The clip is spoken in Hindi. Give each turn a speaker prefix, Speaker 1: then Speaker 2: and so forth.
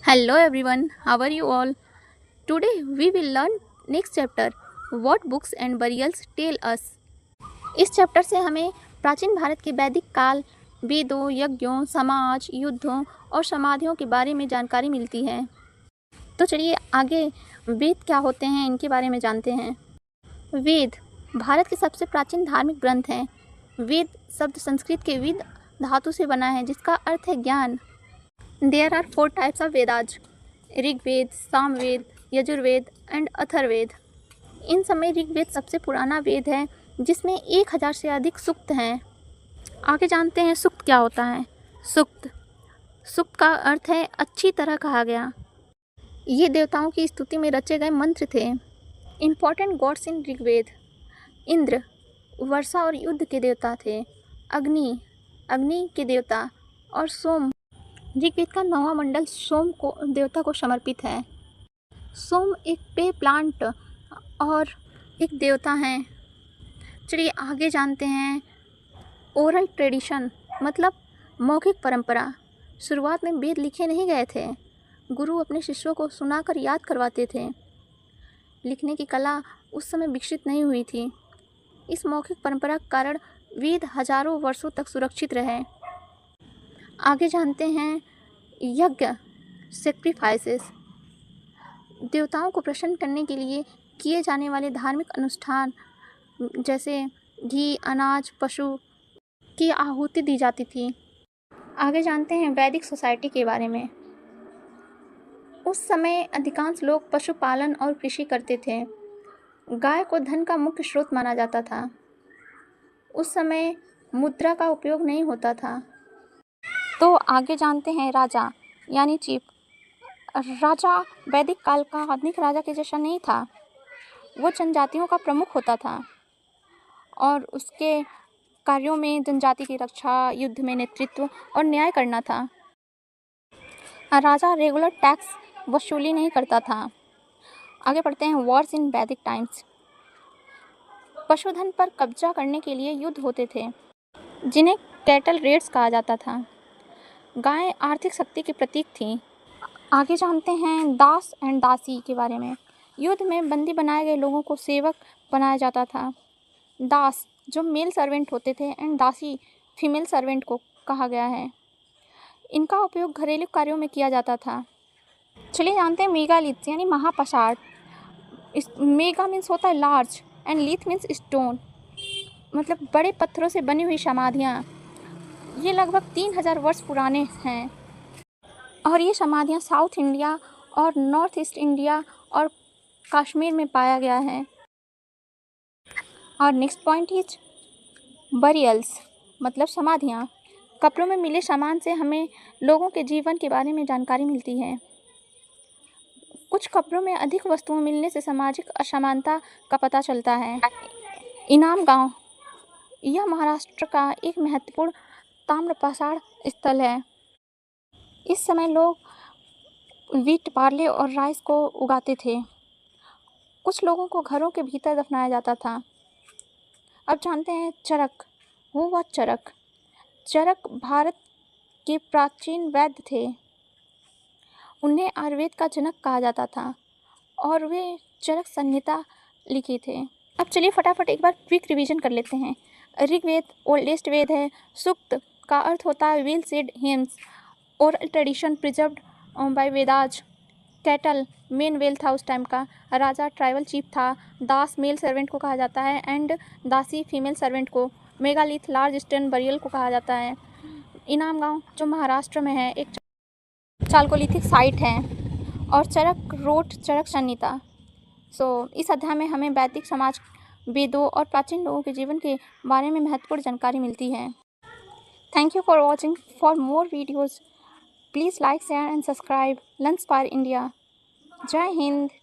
Speaker 1: Hello everyone, how are you all? Today we will learn next chapter what books and burials tell us. इस चैप्टर से हमें प्राचीन भारत के वैदिक काल, वेदों, यज्ञों, समाज, युद्धों और समाधियों के बारे में जानकारी मिलती है। तो चलिए आगे वेद क्या होते हैं इनके बारे में जानते हैं। वेद भारत के सबसे प्राचीन धार्मिक ग्रंथ हैं। वेद शब्द संस्कृत के वेद धातु से बना है जिसका अर्थ है ज्ञान। There are 4 types of Vedas: Rigveda, Samaveda, Yajurveda and Atharvaveda. इन समय ऋग्वेद सबसे पुराना वेद है जिसमें 1000 से अधिक सूक्त हैं। आगे जानते हैं सूक्त क्या होता है। सूक्त सूक्त का अर्थ है अच्छी तरह कहा गया। ये देवताओं की स्तुति में रचे गए मंत्र थे। Important gods in Rigveda: Indra वर्षा और युद्ध के देवता थे, अग्नि के देवता और सोम। ऋग्वेद का 9वां मंडल सोम को देवता को समर्पित है। सोम एक पेय प्लांट और एक देवता हैं। चलिए आगे जानते हैं। ओरल ट्रेडिशन मतलब मौखिक परंपरा। शुरुआत में वेद लिखे नहीं गए थे, गुरु अपने शिष्यों को सुनाकर याद करवाते थे। लिखने की कला उस समय विकसित नहीं हुई थी। इस मौखिक परंपरा के कारण वेद हजारों वर्षों तक सुरक्षित रहे। आगे जानते हैं यज्ञ सेक्रीफाइसेस। देवताओं को प्रसन्न करने के लिए किए जाने वाले धार्मिक अनुष्ठान जैसे घी, अनाज, पशु की आहुति दी जाती थी। आगे जानते हैं वैदिक सोसाइटी के बारे में। उस समय अधिकांश लोग पशुपालन और कृषि करते थे। गाय को धन का मुख्य स्रोत माना जाता था। उस समय मुद्रा का उपयोग नहीं होता था। तो आगे जानते हैं राजा यानी चीफ। राजा वैदिक काल का आधुनिक राजा के जैसा नहीं था। वो जनजातियों का प्रमुख होता था और उसके कार्यों में जनजाति की रक्षा, युद्ध में नेतृत्व और न्याय करना था। राजा रेगुलर टैक्स वसूली नहीं करता था। आगे पढ़ते हैं वॉर्स इन वैदिक टाइम्स। पशुधन पर कब्जा करने के लिए युद्ध होते थे जिन्हें कैटल रेड्स कहा जाता था। गायें आर्थिक शक्ति की प्रतीक थी। आगे जानते हैं दास एंड दासी के बारे में। युद्ध में बंदी बनाए गए लोगों को सेवक बनाया जाता था। दास जो मेल सर्वेंट होते थे एंड दासी फीमेल सर्वेंट को कहा गया है। इनका उपयोग घरेलू कार्यों में किया जाता था। चलिए जानते हैं मेगालिथ्स यानी महापषाण। मेगा मीन्स होता है लार्ज एंड लिथ मीन्स स्टोन, मतलब बड़े पत्थरों से बनी हुई समाधियाँ। ये लगभग 3000 वर्ष पुराने हैं और ये समाधियाँ साउथ इंडिया और नॉर्थ ईस्ट इंडिया और कश्मीर में पाया गया है। और नेक्स्ट पॉइंट इज बरियल्स मतलब समाधियाँ। कब्रों में मिले सामान से हमें लोगों के जीवन के बारे में जानकारी मिलती है। कुछ कब्रों में अधिक वस्तुएं मिलने से सामाजिक असमानता का पता चलता है। इनाम गांव यह महाराष्ट्र का एक महत्वपूर्ण ताम्रपाषाण स्थल है। इस समय लोग वीट, बार्ले और राइस को उगाते थे। कुछ लोगों को घरों के भीतर दफनाया जाता था। अब जानते हैं चरक। वो चरक चरक भारत के प्राचीन वैद्य थे। उन्हें आयुर्वेद का जनक कहा जाता था और वे चरक संहिता लिखे थे। अब चलिए फटाफट एक बार क्विक रिवीजन कर लेते हैं। ऋग्वेद ओल्डेस्ट वेद है। सूक्त का अर्थ होता है well said hymns. Oral tradition preserved by Vedas. Cattle main wealth था उस टाइम का। राजा ट्राइबल चीफ था। दास मेल सर्वेंट को कहा जाता है एंड दासी फीमेल सर्वेंट को। मेगालिथ लार्ज स्टोन बरियल को कहा जाता है। इनाम गांव जो महाराष्ट्र में है एक चालकोलिथिक साइट है। और चरक रोट चरक संहिता। इस अध्याय में हमें वैदिक समाज, वेदों और प्राचीन लोगों के जीवन के बारे में महत्वपूर्ण जानकारी मिलती है। Thank you for watching. For more videos please like, share and subscribe. Learnspire India. Jai Hind.